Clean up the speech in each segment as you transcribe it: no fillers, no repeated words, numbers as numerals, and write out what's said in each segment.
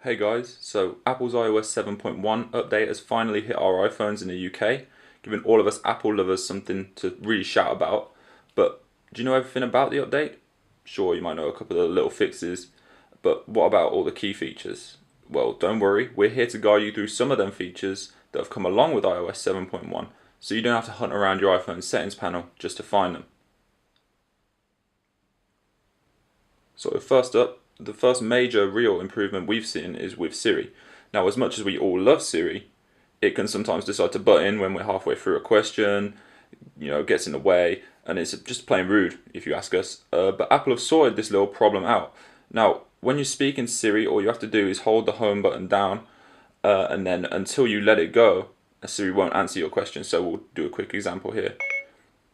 Hey guys, so Apple's iOS 7.1 update has finally hit our iPhones in the UK, giving all of us Apple lovers something to really shout about. But do you know everything about the update? Sure, you might know a couple of the little fixes, but what about all the key features? Well, don't worry, we're here to guide you through some of them features that have come along with iOS 7.1, so you don't have to hunt around your iPhone's settings panel just to find them. So first up, the first major real improvement we've seen is with Siri. Now, as much as we all love Siri, it can sometimes decide to butt in when we're halfway through a question, gets in the way, and it's just plain rude if you ask us. But Apple have sorted this little problem out. Now, when you speak in Siri, all you have to do is hold the home button down, and then until you let it go, Siri won't answer your question. So we'll do a quick example here.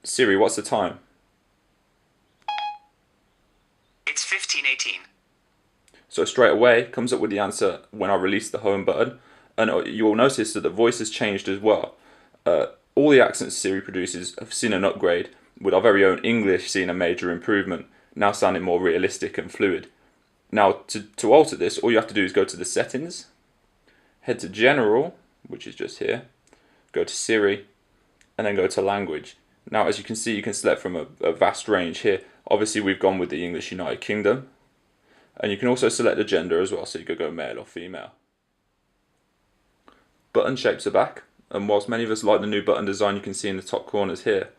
Siri, what's the time? It's 15:18. So straight away comes up with the answer when I release the home button, and you will notice that the voice has changed as well. All the accents Siri produces have seen an upgrade, with our very own English seeing a major improvement, now sounding more realistic and fluid. Now to alter this, all you have to do is go to the settings, head to general, which is just here, go to Siri, and then go to language. Now as you can see, you can select from a vast range here. Obviously we've gone with the English United Kingdom. And you can also select the gender as well, so you could go male or female. Button shapes are back, and whilst many of us like the new button design you can see in the top corners here,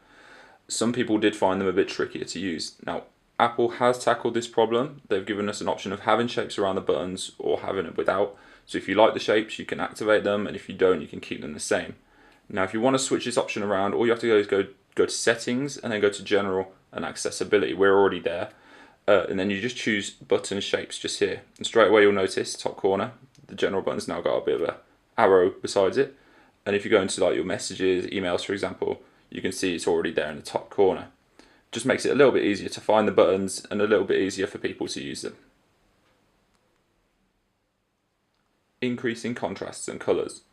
some people did find them a bit trickier to use. Now, Apple has tackled this problem. They've given us an option of having shapes around the buttons or having it without. So if you like the shapes, you can activate them, and if you don't, you can keep them the same. Now, if you want to switch this option around, all you have to do is go to settings and then go to general and accessibility. We're already there. And then you just choose button shapes just here, and straight away you'll notice top corner the general button's now got a bit of a arrow besides it, and if you go into like your messages, emails for example, you can see it's already there in the top corner. Just makes it a little bit easier to find the buttons and a little bit easier for people to use them. Increasing contrasts and colours.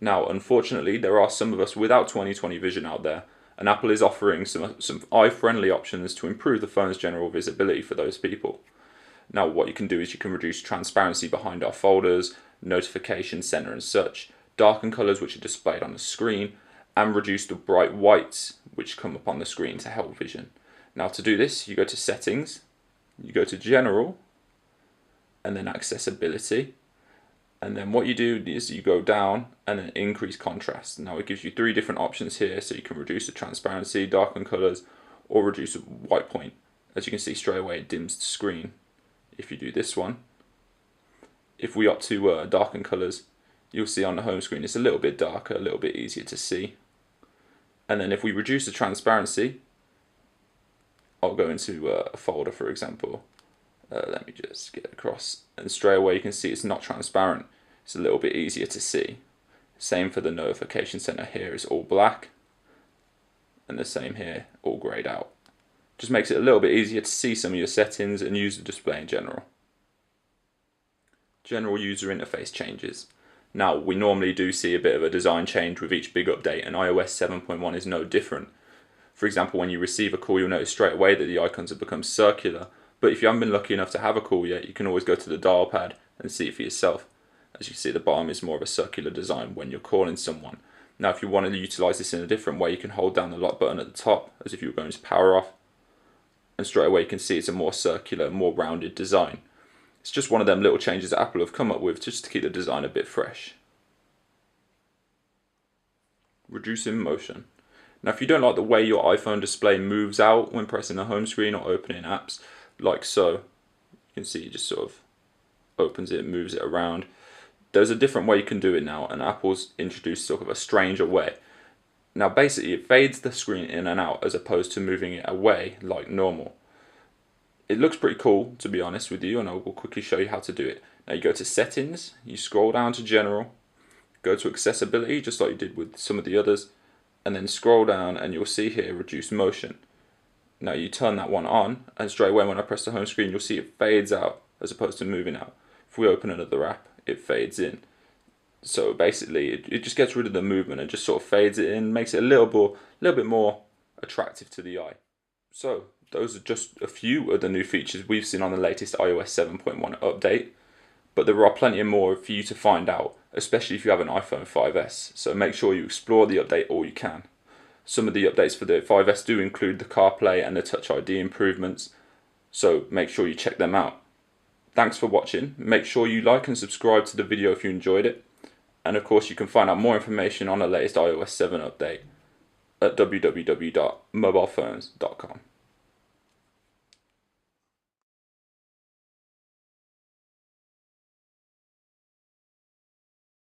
Now unfortunately there are some of us without 20/20 vision out there, and Apple is offering some eye-friendly options to improve the phone's general visibility for those people. Now what you can do is you can reduce transparency behind our folders, notification center and such, darken colours which are displayed on the screen, and reduce the bright whites which come up on the screen to help vision. Now to do this, you go to settings, you go to general, and then accessibility, and then what you do is you go down and then increase contrast. Now it gives you three different options here, so you can reduce the transparency, darken colours, or reduce the white point. As you can see straight away it dims the screen if you do this one. If we opt to darken colours, you'll see on the home screen it's a little bit darker, a little bit easier to see. And then if we reduce the transparency, I'll go into a folder for example. Let me just get across, and straight away you can see it's not transparent. It's a little bit easier to see. Same for the notification center here, it's all black, and the same here, all grayed out. Just makes it a little bit easier to see some of your settings and use the display in general. General user interface changes. Now we normally do see a bit of a design change with each big update, and iOS 7.1 is no different. For example, when you receive a call, you'll notice straight away that the icons have become circular. But if you haven't been lucky enough to have a call yet, you can always go to the dial pad and see it for yourself. As you see, the bottom is more of a circular design when you're calling someone. Now if you want to utilise this in a different way, you can hold down the lock button at the top as if you were going to power off, and straight away you can see it's a more circular, more rounded design. It's just one of them little changes that Apple have come up with just to keep the design a bit fresh. Reducing motion. Now if you don't like the way your iPhone display moves out when pressing the home screen or opening apps, like so, you can see it just sort of opens it, moves it around. There's a different way you can do it now, and Apple's introduced sort of a stranger way. Now basically it fades the screen in and out as opposed to moving it away like normal. It looks pretty cool to be honest with you, and I will quickly show you how to do it. Now you go to settings, you scroll down to general, go to accessibility just like you did with some of the others, and then scroll down and you'll see here reduce motion. Now you turn that one on, and straight away when I press the home screen you'll see it fades out as opposed to moving out. If we open another app, it fades in. So basically it just gets rid of the movement and just sort of fades it in, makes it a little bit more attractive to the eye. So those are just a few of the new features we've seen on the latest iOS 7.1 update. but there are plenty more for you to find out, especially if you have an iPhone 5S, so make sure you explore the update all you can. Some of the updates for the 5S do include the CarPlay and the Touch ID improvements, so make sure you check them out. Thanks for watching. Make sure you like and subscribe to the video if you enjoyed it. And of course you can find out more information on the latest iOS 7 update at www.mobilephones.com.